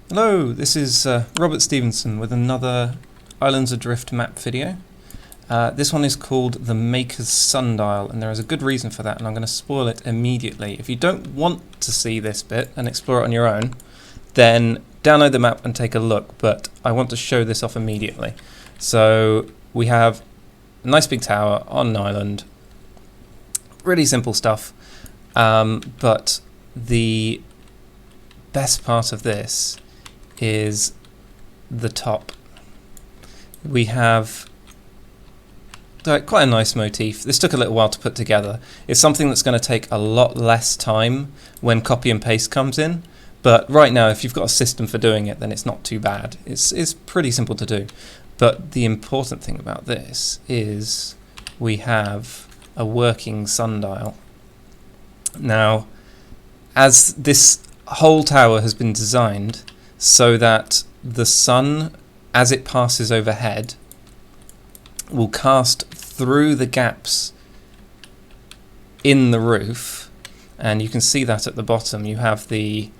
Hello, this is Robert Stevenson with another Islands Adrift map video. This one is called the Maker's Sundial, and there is a good reason for that, and I'm going to spoil it immediately. If you don't want to see this bit and explore it on your own, then download the map and take a look, but I want to show this off immediately. So we have a nice big tower on an island, really simple stuff, but the best part of this is the top. We have quite a nice motif. This took a little while to put together. It's something that's going to take a lot less time when copy and paste comes in, but right now if you've got a system for doing it, then it's not too bad. It's pretty simple to do. But the important thing about this is we have a working sundial. Now, as this whole tower has been designed so that the sun, as it passes overhead, will cast through the gaps in the roof, and you can see that at the bottom. You have the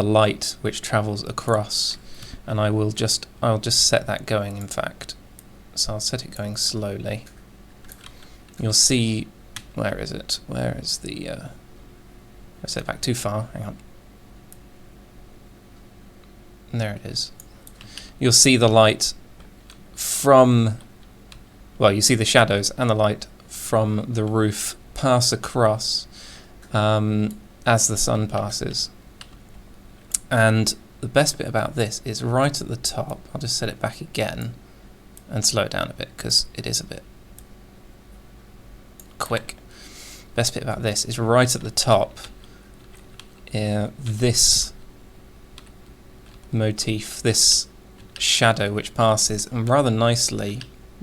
light which travels across, and I'll just set that going. In fact, so I'll set it going slowly. You'll see. Where is it? Where is the? I set it back too far. Hang on. And there it is. You'll see the light from, well, you see the shadows and the light from the roof pass across as the sun passes. And the best bit about this is right at the top. I'll just set it back again and slow it down a bit because it is a bit quick. Best bit about this is right at the top. This motif, this shadow which passes, and rather nicely,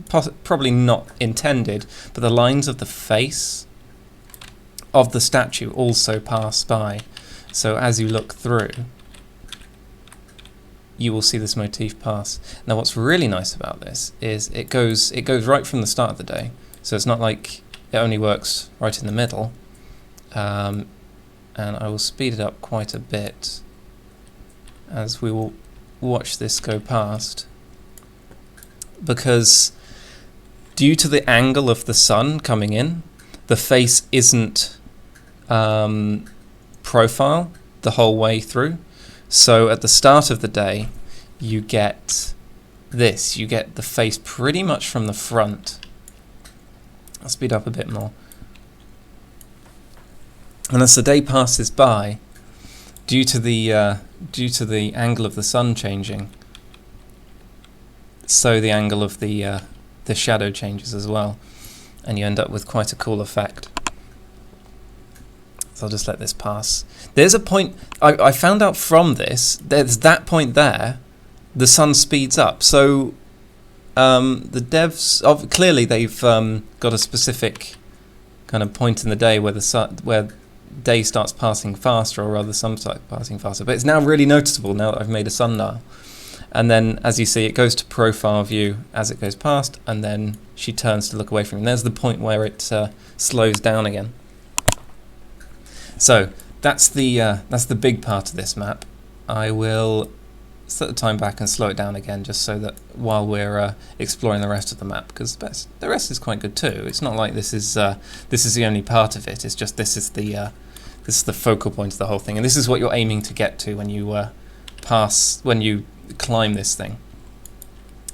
probably not intended, but the lines of the face of the statue also pass by. So as you look through, you will see this motif pass. Now what's really nice about this is it goes right from the start of the day, so it's not like it only works right in the middle. And I will speed it up quite a bit as we will watch this go past, because due to the angle of the sun coming in, the face isn't profile the whole way through. So at the start of the day you get this, you get the face pretty much from the front. I'll speed up a bit more. And as the day passes by, due to the angle of the sun changing, so the angle of the shadow changes as well, and you end up with quite a cool effect. So I'll just let this pass. There's a point I found out from this. There's that point there. The sun speeds up. So the devs clearly they've got a specific kind of point in the day where day starts passing faster, or rather sun starts passing faster, but it's now really noticeable now that I've made a sundial. And then as you see, it goes to profile view as it goes past, and then she turns to look away from him. There's the point where it slows down again. So that's the big part of this map. I will set the time back and slow it down again, just so that while we're exploring the rest of the map, because the rest is quite good too. It's not like this is the only part of it. It's just this is the focal point of the whole thing, and this is what you're aiming to get to when you climb this thing.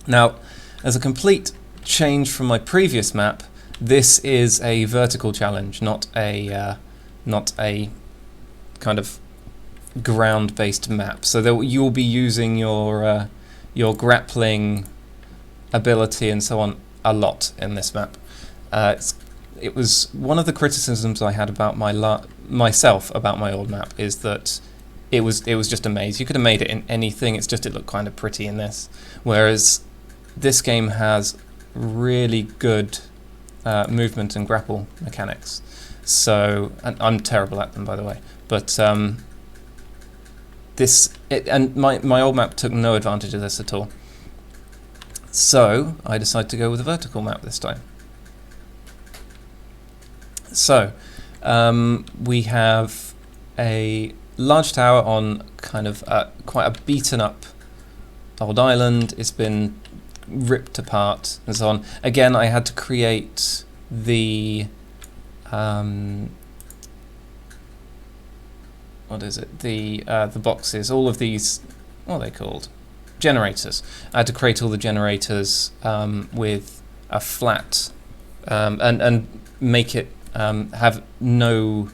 Now, as a complete change from my previous map, this is a vertical challenge, not a kind of ground-based map. So you'll be using your grappling ability and so on a lot in this map. It was one of the criticisms I had about myself about my old map, is that it was just a maze. You could have made it in anything. It's just it looked kind of pretty in this, whereas this game has really good movement and grapple mechanics. So, and I'm terrible at them, by the way, but my old map took no advantage of this at all. So I decided to go with a vertical map this time. So we have a large tower on kind of quite a beaten up old island. It's been ripped apart and so on. Again, I had to create the what is it? The boxes. All of these, what are they called? Generators. I had to create all the generators with a flat and make it have no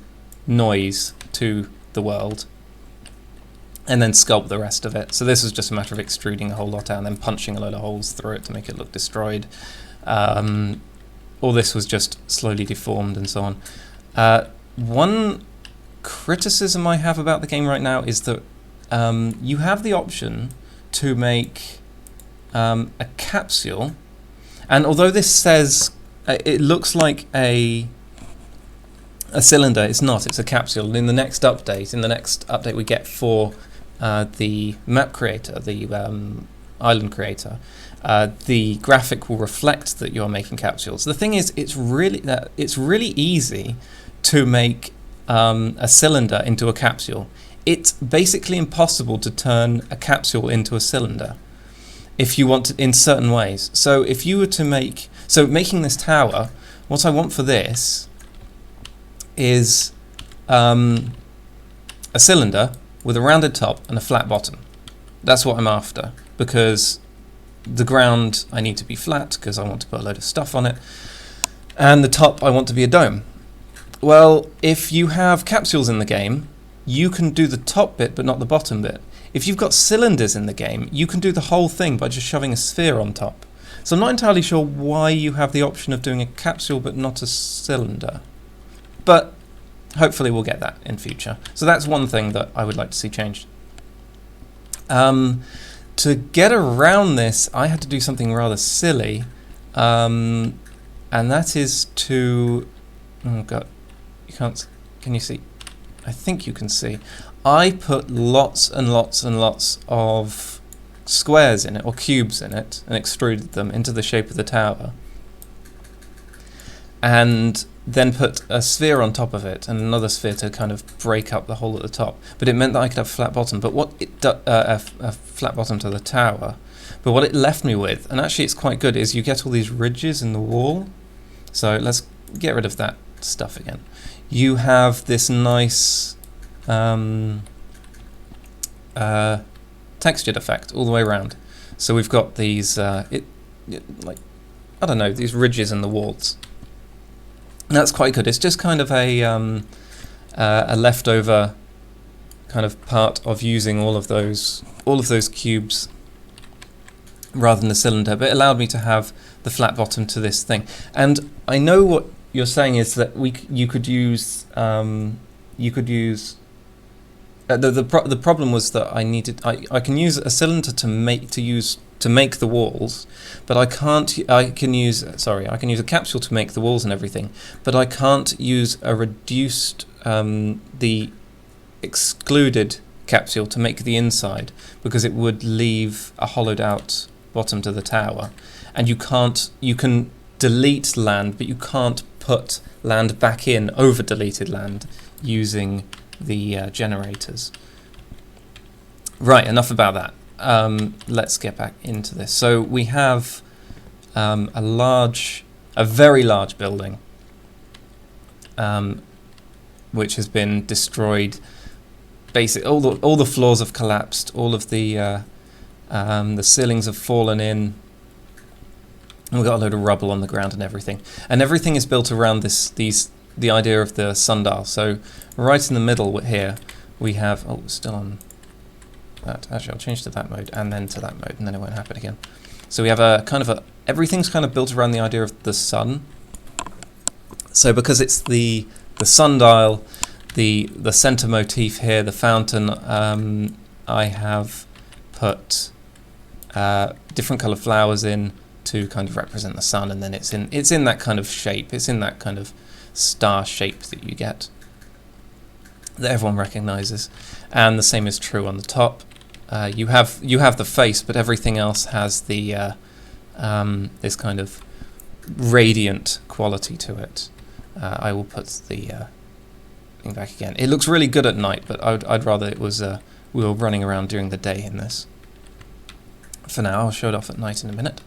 noise to the world, and then sculpt the rest of it. So this was just a matter of extruding a whole lot out and then punching a load of holes through it to make it look destroyed. All this was just slowly deformed and so on. One criticism I have about the game right now is that you have the option to make a capsule, and although this says it looks like a cylinder, it's not, it's a capsule. In the next update we get for the map creator, the island creator, the graphic will reflect that you're making capsules. The thing is, it's really easy to make a cylinder into a capsule. It's basically impossible to turn a capsule into a cylinder if you want to, in certain ways. So if you were to making this tower, what I want for this is a cylinder with a rounded top and a flat bottom. That's what I'm after, because the ground I need to be flat because I want to put a load of stuff on it, and the top I want to be a dome. Well, if you have capsules in the game, you can do the top bit but not the bottom bit. If you've got cylinders in the game, you can do the whole thing by just shoving a sphere on top. So I'm not entirely sure why you have the option of doing a capsule but not a cylinder. But hopefully we'll get that in future. So that's one thing that I would like to see changed. To get around this, I had to do something rather silly, and that is to... Oh god, you can't... Can you see? I think you can see. I put lots and lots and lots of squares in it, or cubes in it, and extruded them into the shape of the tower, and then put a sphere on top of it and another sphere to kind of break up the hole at the top. But it meant that I could have a flat bottom. But what it a flat bottom to the tower. But what it left me with, and actually it's quite good, is you get all these ridges in the wall. So let's get rid of that stuff again. You have this nice textured effect all the way around. So we've got these like, I don't know, these ridges in the walls. That's quite good. It's just kind of a leftover kind of part of using all of those cubes rather than the cylinder, but it allowed me to have the flat bottom to this thing. And I know what you're saying is that you could use the problem was that I can use a cylinder to make the walls, but I can use a capsule to make the walls and everything, but I can't use a reduced the excluded capsule to make the inside, because it would leave a hollowed out bottom to the tower. And you can delete land, but you can't put land back in over deleted land using the generators. Right, enough about that. Let's get back into this. So we have a very large building, which has been destroyed. Basically, all the floors have collapsed. All of the ceilings have fallen in. And we've got a load of rubble on the ground and everything. And everything is built around the idea of the sundial. So right in the middle here, we have... Oh, still on that. Actually, I'll change to that mode and then to that mode, and then it won't happen again. So we have everything's kind of built around the idea of the sun. So because it's the sundial, the center motif here, the fountain, I have put different color flowers in to kind of represent the sun, and then it's in that kind of shape. It's in that kind of star shape that you get, that everyone recognizes. And the same is true on the top. You have the face, but everything else has the this kind of radiant quality to it. I will put the popping back again. It looks really good at night, but I'd rather it was we were running around during the day in this. For now, I'll show it off at night in a minute.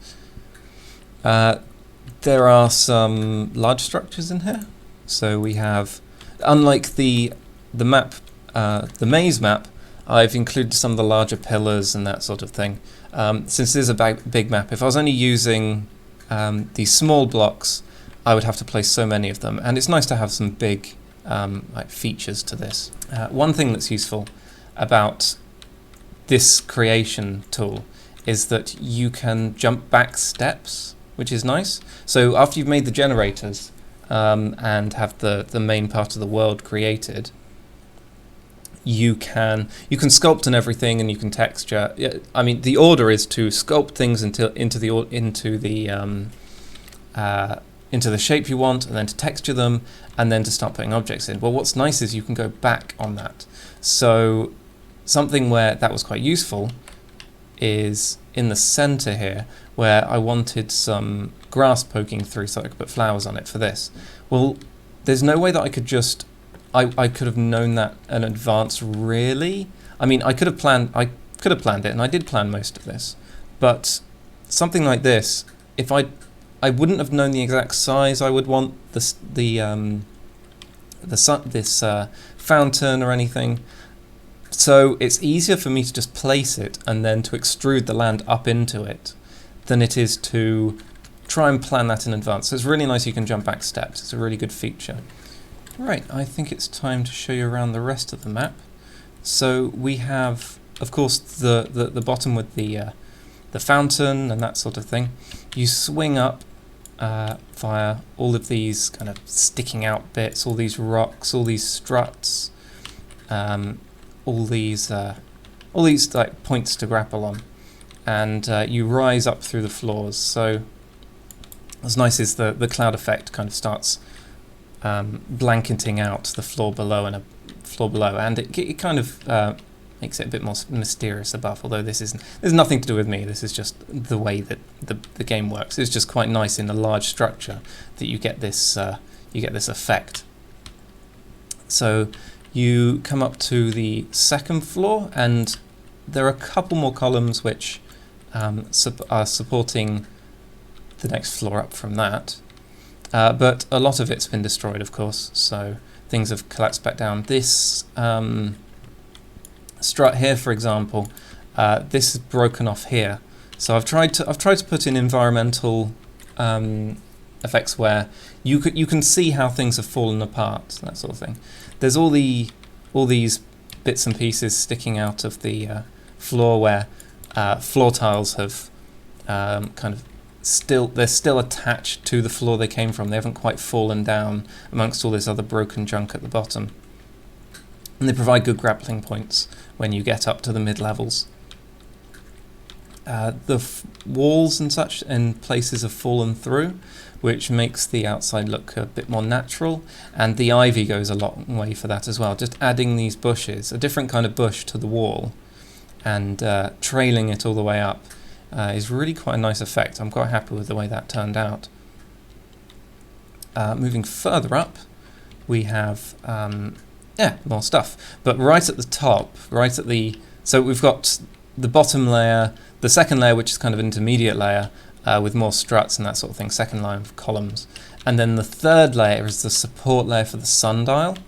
There are some large structures in here. So we have, unlike the map, the maze map, I've included some of the larger pillars and that sort of thing. Since this is a big map, if I was only using these small blocks, I would have to place so many of them, and it's nice to have some big like features to this. One thing that's useful about this creation tool is that you can jump back steps, which is nice. So after you've made the generators and have the main part of the world created, you can sculpt and everything, and you can texture. I mean, the order is to sculpt things into the shape you want, and then to texture them, and then to start putting objects in. Well, what's nice is you can go back on that. So something where that was quite useful is in the center here, where I wanted some grass poking through so I could put flowers on it for this. Well, there's no way that I could just I could have known that in advance, really. I mean, I could have planned it, and I did plan most of this. But something like this, if I wouldn't have known the exact size I would want this fountain or anything. So it's easier for me to just place it and then to extrude the land up into it than it is to try and plan that in advance. So it's really nice you can jump back steps. It's a really good feature. Right, I think it's time to show you around the rest of the map. So we have, of course, the bottom with the fountain and that sort of thing. You swing up via all of these kind of sticking out bits, all these rocks, all these struts, all these like points to grapple on, and you rise up through the floors. So what's nice is the cloud effect kind of starts blanketing out the floor below and it kind of makes it a bit more mysterious above. Although there's nothing to do with me. This is just the way that the game works. It's just quite nice in a large structure that you get this effect. So you come up to the second floor, and there are a couple more columns which are supporting the next floor up from that. But a lot of it's been destroyed, of course, so things have collapsed back down. This strut here, for example, this is broken off here. So I've tried to put in environmental effects where you can see how things have fallen apart, that sort of thing. There's all these bits and pieces sticking out of the floor where floor tiles have kind of they're still attached to the floor they came from. They haven't quite fallen down amongst all this other broken junk at the bottom. And they provide good grappling points when you get up to the mid-levels. The walls and such in places have fallen through, which makes the outside look a bit more natural, and the ivy goes a long way for that as well. Just adding these bushes, a different kind of bush to the wall, and trailing it all the way up is really quite a nice effect. I'm quite happy with the way that turned out. Moving further up, we have more stuff. But right at the top, so we've got the bottom layer, the second layer, which is kind of an intermediate layer with more struts and that sort of thing, second line of columns. And then the third layer is the support layer for the sundial.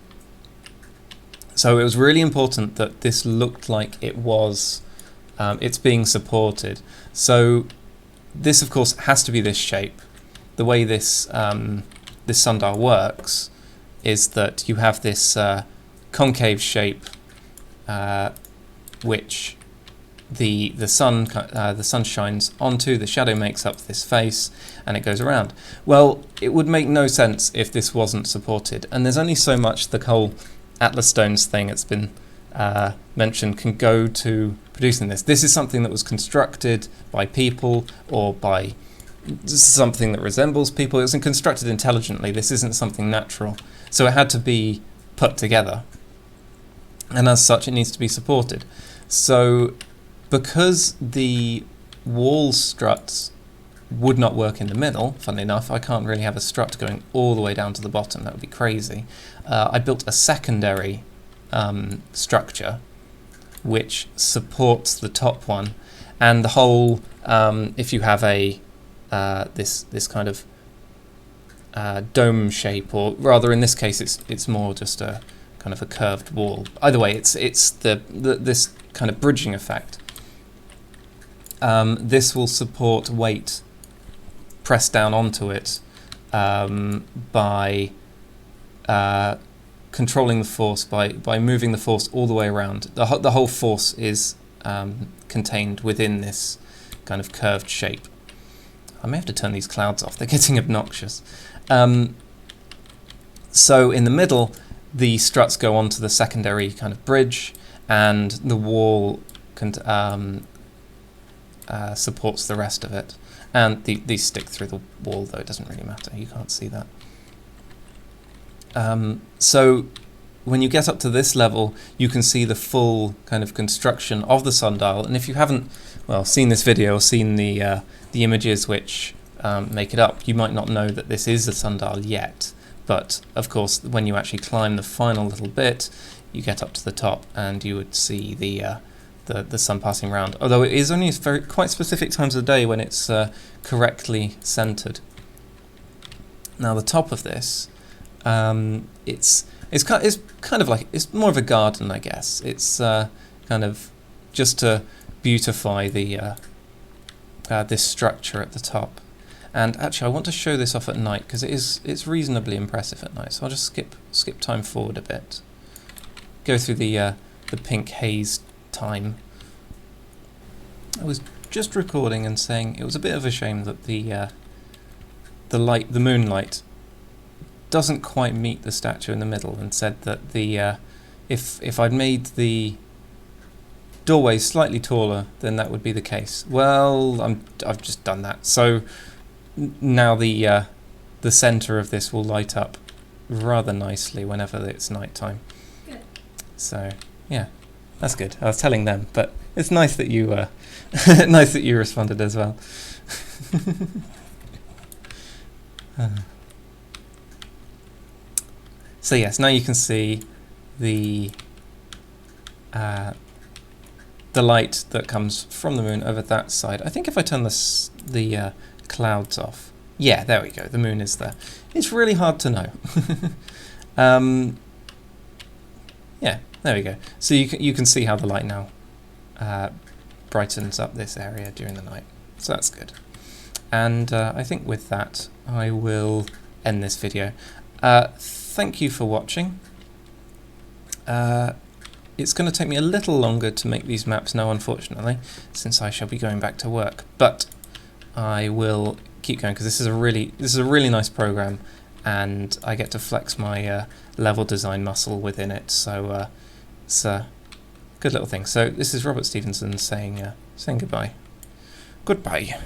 So it was really important that this looked like it was it's being supported. So this, of course, has to be this shape. The way this sundial works is that you have this concave shape, which the sun shines onto. The shadow makes up this face, and it goes around. Well, it would make no sense if this wasn't supported. And there's only so much the whole Atlas Stones thing that's been mentioned can go to producing this. This is something that was constructed by people or by something that resembles people. It wasn't constructed intelligently. This isn't something natural. So it had to be put together. And as such, it needs to be supported. So because the wall struts would not work in the middle, funnily enough. I can't really have a strut going all the way down to the bottom, that would be crazy. I built a secondary structure which supports the top one, and the whole, if you have a this kind of dome shape, or rather in this case it's more just a kind of a curved wall. Either way, it's this kind of bridging effect. This will support weight pressed down onto it by controlling the force, by moving the force all the way around. The whole force is contained within this kind of curved shape. I may have to turn these clouds off, they're getting obnoxious. So in the middle, the struts go onto the secondary kind of bridge, and the wall supports the rest of it. And these stick through the wall, though it doesn't really matter, you can't see that. So when you get up to this level, you can see the full kind of construction of the sundial. And if you haven't, well, seen this video or seen the images which make it up, you might not know that this is a sundial yet. But of course, when you actually climb the final little bit, you get up to the top and you would see the sun passing around. Although it is only quite specific times of the day when it's correctly centered. Now the top of this, it's kind of like, it's more of a garden, I guess. It's kind of just to beautify the this structure at the top. And actually, I want to show this off at night because it's reasonably impressive at night. So I'll just skip time forward a bit, go through the pink haze time. I was just recording and saying it was a bit of a shame that the moonlight doesn't quite meet the statue in the middle, and said that the if I'd made the doorway slightly taller, then that would be the case. Well, I've just done that. So now the center of this will light up rather nicely whenever it's night time. Good. So yeah, that's good. I was telling them, but it's nice that you nice that you responded as well. So yes, now you can see the light that comes from the moon over that side. I think if I turn the clouds off, yeah, there we go. The moon is there. It's really hard to know. Yeah, there we go. So you can see how the light now brightens up this area during the night. So that's good. And I think with that, I will end this video. Thank you for watching. It's going to take me a little longer to make these maps now, unfortunately, since I shall be going back to work. But I will keep going because this is a really nice program, and I get to flex my level design muscle within it. So it's a good little thing. So this is Robert Stevenson saying goodbye. Goodbye.